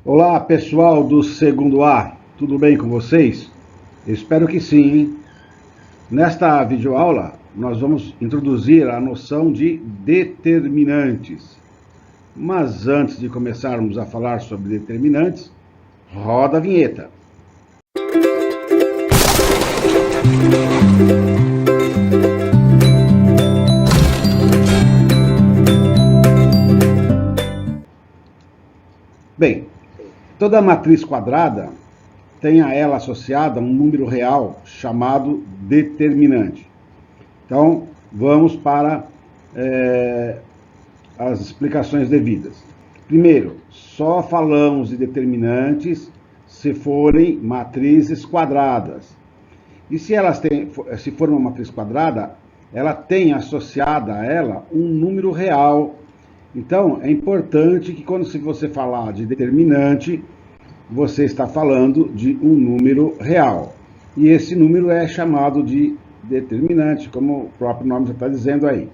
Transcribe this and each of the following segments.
Olá, pessoal do segundo A, tudo bem com vocês? Eu espero que sim, hein? Nesta videoaula, nós vamos introduzir a noção de determinantes. Mas antes de começarmos a falar sobre determinantes, roda a vinheta. Bem, toda matriz quadrada tem a ela associada um número real chamado determinante. Então, vamos para as explicações devidas. Primeiro, só falamos de determinantes se forem matrizes quadradas. E se for uma matriz quadrada, ela tem associada a ela um número real. Então, é importante que quando você falar de determinante, você está falando de um número real. E esse número é chamado de determinante, como o próprio nome já está dizendo aí.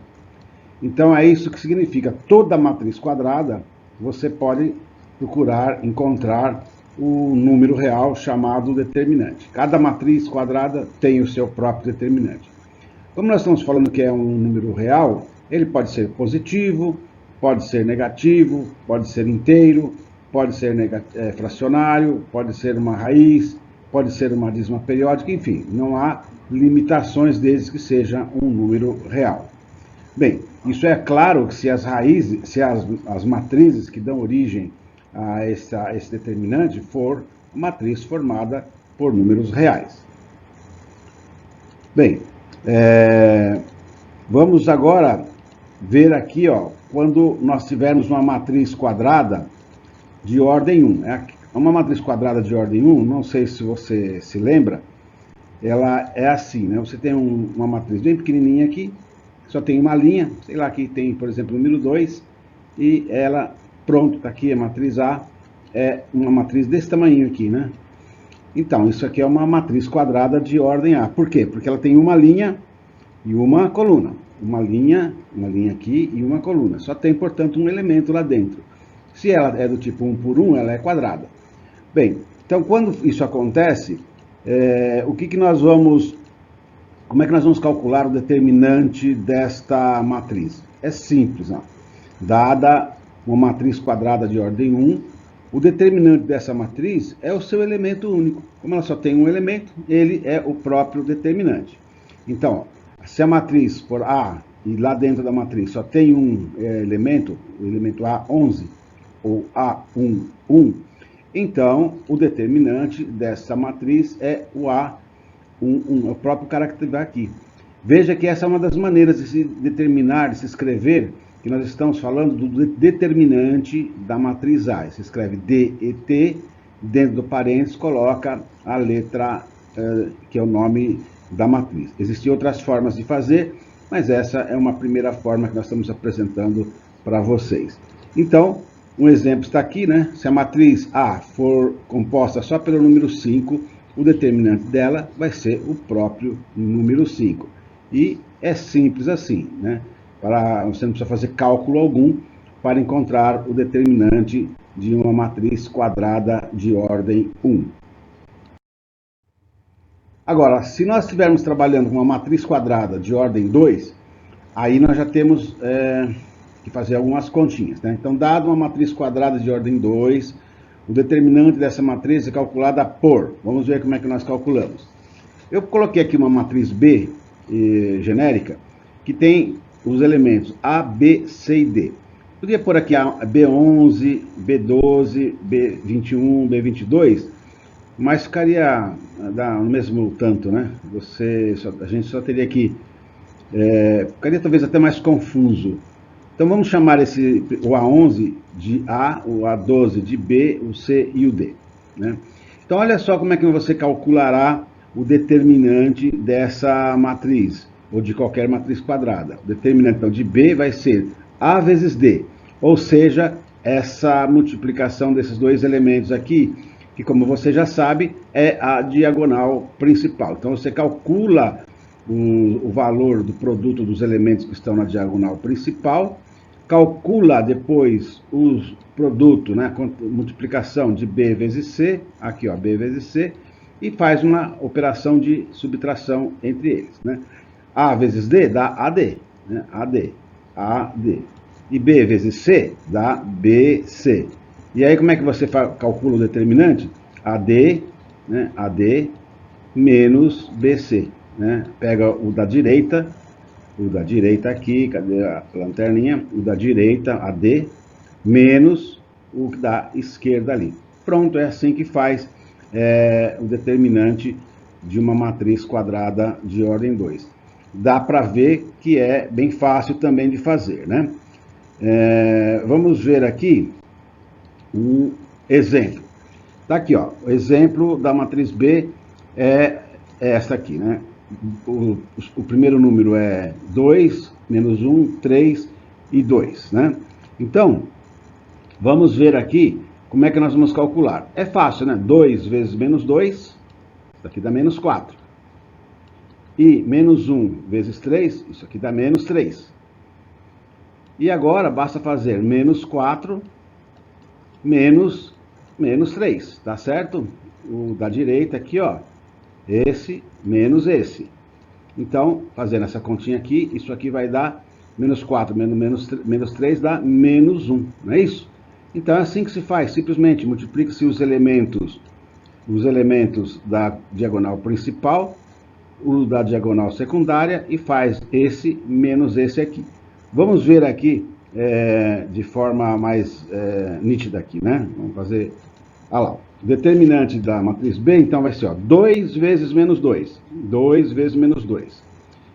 Então é isso que significa. Toda matriz quadrada, você pode procurar encontrar o número real chamado determinante. Cada matriz quadrada tem o seu próprio determinante. Como nós estamos falando que é um número real, ele pode ser positivo, pode ser negativo, pode ser inteiro, pode ser fracionário, pode ser uma raiz, pode ser uma dízima periódica, enfim, não há limitações desde que seja um número real. Bem, isso é claro que se as raízes, se as matrizes que dão origem a esse determinante for matriz formada por números reais. Bem, vamos agora ver aqui, ó, quando nós tivermos uma matriz quadrada de ordem 1. Uma matriz quadrada de ordem 1, não sei se você se lembra, ela é assim, né? Você tem uma matriz bem pequenininha aqui, só tem uma linha, sei lá, aqui tem, por exemplo, o número 2, e ela, pronto, está aqui a matriz A, é uma matriz desse tamanho aqui, né? Então, isso aqui é uma matriz quadrada de ordem A. Por quê? Porque ela tem uma linha e uma coluna. Uma linha aqui e uma coluna. Só tem, portanto, um elemento lá dentro. Se ela é do tipo 1 por 1, ela é quadrada. Bem, então quando isso acontece, como é que nós vamos calcular o determinante desta matriz? É simples, ó. Dada uma matriz quadrada de ordem 1, o determinante dessa matriz é o seu elemento único. Como ela só tem um elemento, ele é o próprio determinante. Então, se a matriz for A e lá dentro da matriz só tem um elemento, o elemento A11 ou A11, então o determinante dessa matriz é o A11, o próprio caractere aqui. Veja que essa é uma das maneiras de se determinar, de se escrever, que nós estamos falando do determinante da matriz A. Se escreve DET, dentro do parênteses coloca a letra que é o nome da matriz. Existem outras formas de fazer, mas essa é uma primeira forma que nós estamos apresentando para vocês. Então, um exemplo está aqui, né? Se a matriz A for composta só pelo número 5, o determinante dela vai ser o próprio número 5. E é simples assim, né? Você não precisa fazer cálculo algum para encontrar o determinante de uma matriz quadrada de ordem 1. Agora, se nós estivermos trabalhando com uma matriz quadrada de ordem 2, aí nós já temos que fazer algumas continhas, né? Então, dado uma matriz quadrada de ordem 2, o determinante dessa matriz é calculada por... Vamos ver como é que nós calculamos. Eu coloquei aqui uma matriz B genérica, que tem os elementos A, B, C e D. Podia pôr aqui a B11, B12, B21, B22, mas ficaria no mesmo tanto, né? A gente só teria que... ficaria talvez até mais confuso. Então vamos chamar o A11 de A, o A12 de B, o C e o D, né? Então olha só como é que você calculará o determinante dessa matriz, ou de qualquer matriz quadrada. O determinante então, de B vai ser A vezes D, ou seja, essa multiplicação desses dois elementos aqui, que como você já sabe, é a diagonal principal. Então você calcula o valor do produto dos elementos que estão na diagonal principal, calcula depois o produto, né, multiplicação de B vezes C, aqui ó, B vezes C, e faz uma operação de subtração entre eles, né? A vezes D dá AD, né? AD. E B vezes C dá BC. E aí como é que você calcula o determinante? AD, né? AD menos BC, né? Pega o da direita aqui, cadê a lanterninha? O da direita, AD, menos o da esquerda ali. Pronto, é assim que faz o determinante de uma matriz quadrada de ordem 2. Dá para ver que é bem fácil também de fazer, né? Vamos ver aqui um exemplo. Tá aqui, ó, o exemplo da matriz B é essa aqui, né? O primeiro número é 2, menos 1, 3 e 2, né? Então, vamos ver aqui como é que nós vamos calcular. É fácil, né? 2 vezes menos 2, isso aqui dá menos 4. E menos 1 vezes 3, isso aqui dá menos 3. E agora basta fazer menos 4 menos 3, tá certo? O da direita aqui, ó, esse menos esse. Então, fazendo essa continha aqui, isso aqui vai dar menos 4 menos 3 dá menos 1, não é isso? Então é assim que se faz, simplesmente multiplica-se os elementos da diagonal principal, o da diagonal secundária e faz esse menos esse aqui. Vamos ver aqui de forma mais nítida aqui, né? Vamos fazer, olha lá, o determinante da matriz B, então vai ser, ó, 2 vezes menos 2, 2 vezes menos 2,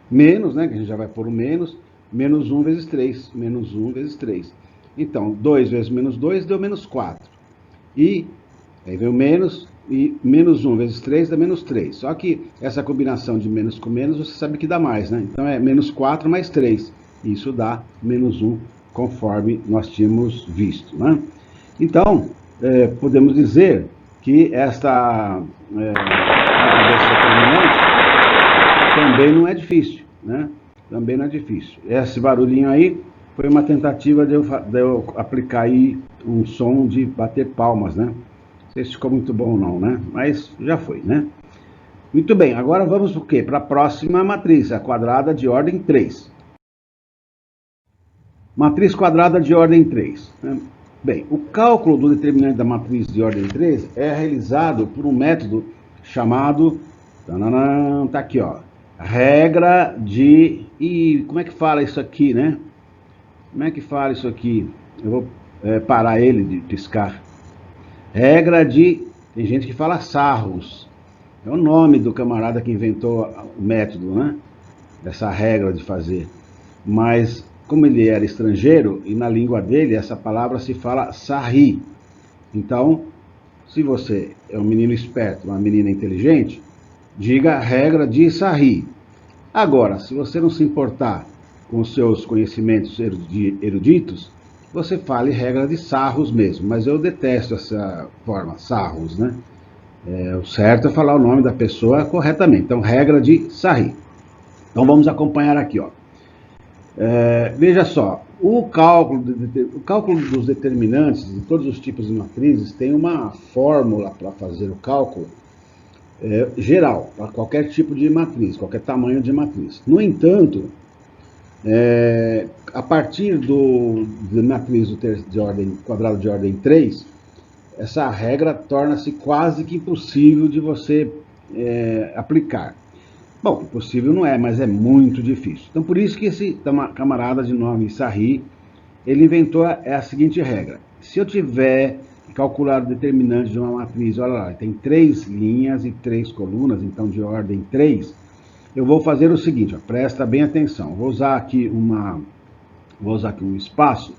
menos, né, que a gente já vai pôr o menos 1 vezes 3, menos 1 vezes 3. Então, 2 vezes menos 2 deu menos 4. E aí veio menos, e menos 1 vezes 3 dá menos 3. Só que essa combinação de menos com menos, você sabe que dá mais, né? Então é menos 4 mais 3. Isso dá menos 1, conforme nós tínhamos visto, né? Então, podemos dizer que essa determinante também não é difícil, né? Também não é difícil. Esse barulhinho aí foi uma tentativa de eu aplicar aí um som de bater palmas, né? Não sei se ficou muito bom ou não, né? Mas já foi, né? Muito bem, agora vamos o quê? Para a próxima matriz, a quadrada de ordem 3. Matriz quadrada de ordem 3. Né? Bem, o cálculo do determinante da matriz de ordem 3 é realizado por um método chamado... Tá aqui, ó. Regra de... E como é que fala isso aqui, né? Como é que fala isso aqui? Eu vou parar ele de piscar. Regra de... Tem gente que fala Sarros. É o nome do camarada que inventou o método, né? Essa regra de fazer. Mas, como ele era estrangeiro, e na língua dele, essa palavra se fala Sarri. Então, se você é um menino esperto, uma menina inteligente, diga regra de Sarri. Agora, se você não se importar com os seus conhecimentos eruditos, você fale regra de Sarros mesmo. Mas eu detesto essa forma, Sarros, né? O certo é falar o nome da pessoa corretamente. Então, regra de Sarri. Então, vamos acompanhar aqui, ó. Veja só, o cálculo dos determinantes de todos os tipos de matrizes tem uma fórmula para fazer o cálculo geral, para qualquer tipo de matriz, qualquer tamanho de matriz. No entanto, a partir da matriz de ordem quadrada de ordem 3, essa regra torna-se quase que impossível de você aplicar. Bom, impossível não é, mas é muito difícil. Então, por isso que esse camarada de nome Sarri, ele inventou a seguinte regra. Se eu tiver que calcular o determinante de uma matriz, olha lá, tem 3 linhas e 3 colunas, então de ordem 3, eu vou fazer o seguinte, ó, presta bem atenção. Vou usar aqui um espaço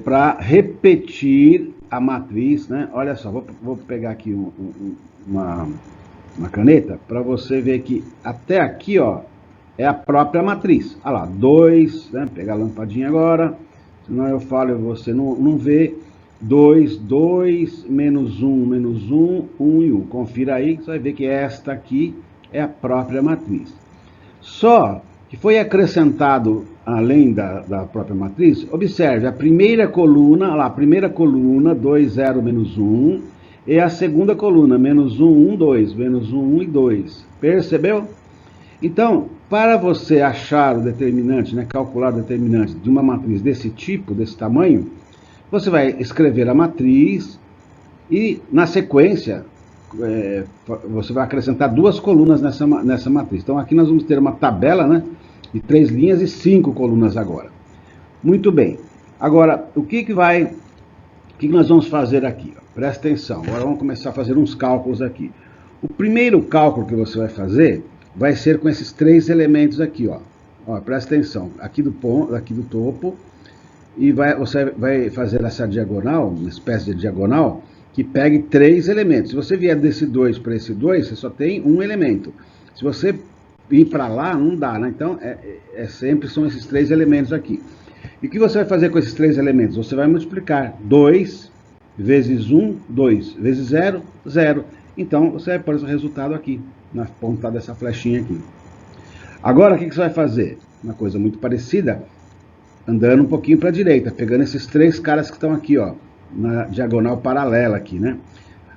para repetir a matriz, né? Olha só, vou pegar aqui uma caneta para você ver que até aqui, ó, é a própria matriz. Olha lá, 2, né? Pegar a lampadinha agora, senão eu falo e você não vê. 2, 2, menos 1, 1 e 1. Confira aí que você vai ver que esta aqui é a própria matriz. Só que foi acrescentado além da própria matriz, observe a primeira coluna, lá, a primeira coluna, 2, 0, menos 1, e a segunda coluna, menos 1, 1, 2, menos 1, 1 e 2. Percebeu? Então, para você achar o determinante, né, calcular o determinante de uma matriz desse tipo, desse tamanho, você vai escrever a matriz e, na sequência, você vai acrescentar duas colunas nessa matriz. Então, aqui nós vamos ter uma tabela, né, de 3 linhas e 5 colunas agora. Muito bem. Agora, o que nós vamos fazer aqui? Presta atenção. Agora vamos começar a fazer uns cálculos aqui. O primeiro cálculo que você vai fazer vai ser com esses 3 elementos aqui, ó. Ó, presta atenção. Aqui do topo, e você vai fazer essa diagonal, uma espécie de diagonal, que pegue 3 elementos. Se você vier desse 2 para esse 2, você só tem um elemento. Se você ir para lá, não dá, né? Então, sempre são esses 3 elementos aqui. E o que você vai fazer com esses 3 elementos? Você vai multiplicar 2 vezes 1, 2, vezes 0, 0. Então, você vai pôr esse resultado aqui, na ponta dessa flechinha aqui. Agora, o que você vai fazer? Uma coisa muito parecida, andando um pouquinho para a direita, pegando esses 3 caras que estão aqui, ó, na diagonal paralela aqui, né?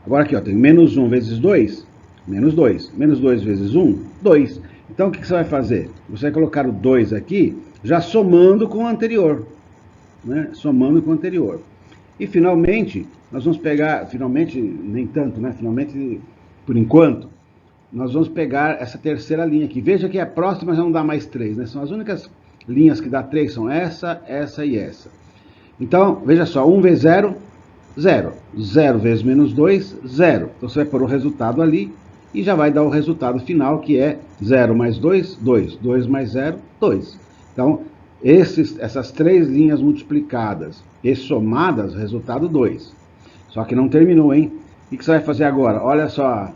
Agora aqui, ó, tem menos 1 vezes 2, menos 2. Menos 2 vezes 1, 2. Então, o que você vai fazer? Você vai colocar o 2 aqui, já somando com o anterior, né? Somando com o anterior. E, finalmente, nós vamos pegar, finalmente, nem tanto, né? Finalmente, por enquanto, nós vamos pegar essa terceira linha aqui. Veja que a próxima já não dá mais 3, né? São as únicas linhas que dá 3, são essa, essa e essa. Então, veja só, 1 vezes 0, 0. 0 vezes menos 2, 0. Então, você vai pôr o resultado ali e já vai dar o resultado final, que é 0 mais 2, 2. 2 mais 0, 2. Então, essas 3 linhas multiplicadas e somadas, resultado 2. Só que não terminou, hein? O que você vai fazer agora? Olha só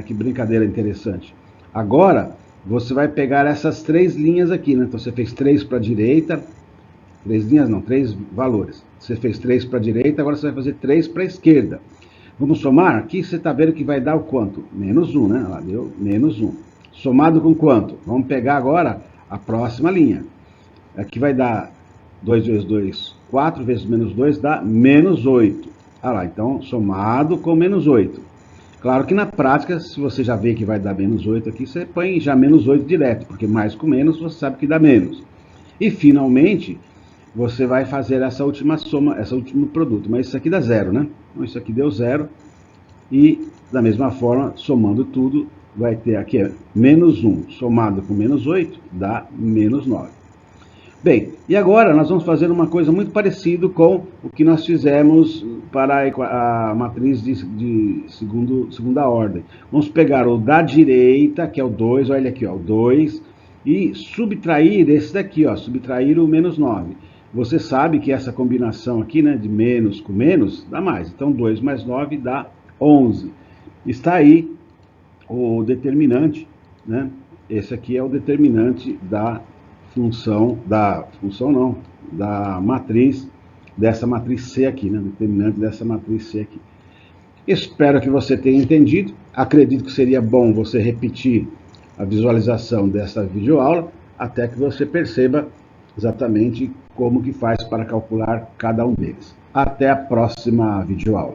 que brincadeira interessante. Agora, você vai pegar essas 3 linhas aqui, né? Então, você fez 3 para a direita, 3 linhas não, 3 valores. Você fez 3 para a direita, agora você vai fazer 3 para a esquerda. Vamos somar? Aqui você está vendo que vai dar o quanto? Menos 1, né? Lá deu menos 1. Somado com quanto? Vamos pegar agora a próxima linha. Aqui vai dar 2 vezes 2, 4 vezes menos 2 dá menos 8. Ah lá, então somado com menos 8. Claro que na prática, se você já vê que vai dar menos 8 aqui, você põe já menos 8 direto, porque mais com menos você sabe que dá menos. E finalmente, você vai fazer essa última soma, esse último produto. Mas isso aqui dá 0, né? Então isso aqui deu 0. E da mesma forma, somando tudo, vai ter aqui menos 1 somado com menos 8 dá menos 9. Bem, e agora nós vamos fazer uma coisa muito parecida com o que nós fizemos para a matriz de segunda ordem. Vamos pegar o da direita, que é o 2, olha aqui, ó, o 2, e subtrair esse daqui, ó, subtrair o menos 9. Você sabe que essa combinação aqui, né, de menos com menos, dá mais. Então, 2 mais 9 dá 11. Está aí o determinante, né? Esse aqui é o determinante da da matriz, dessa matriz C aqui, né? Determinante dessa matriz C aqui. Espero que você tenha entendido. Acredito que seria bom você repetir a visualização dessa videoaula até que você perceba exatamente como que faz para calcular cada um deles. Até a próxima videoaula.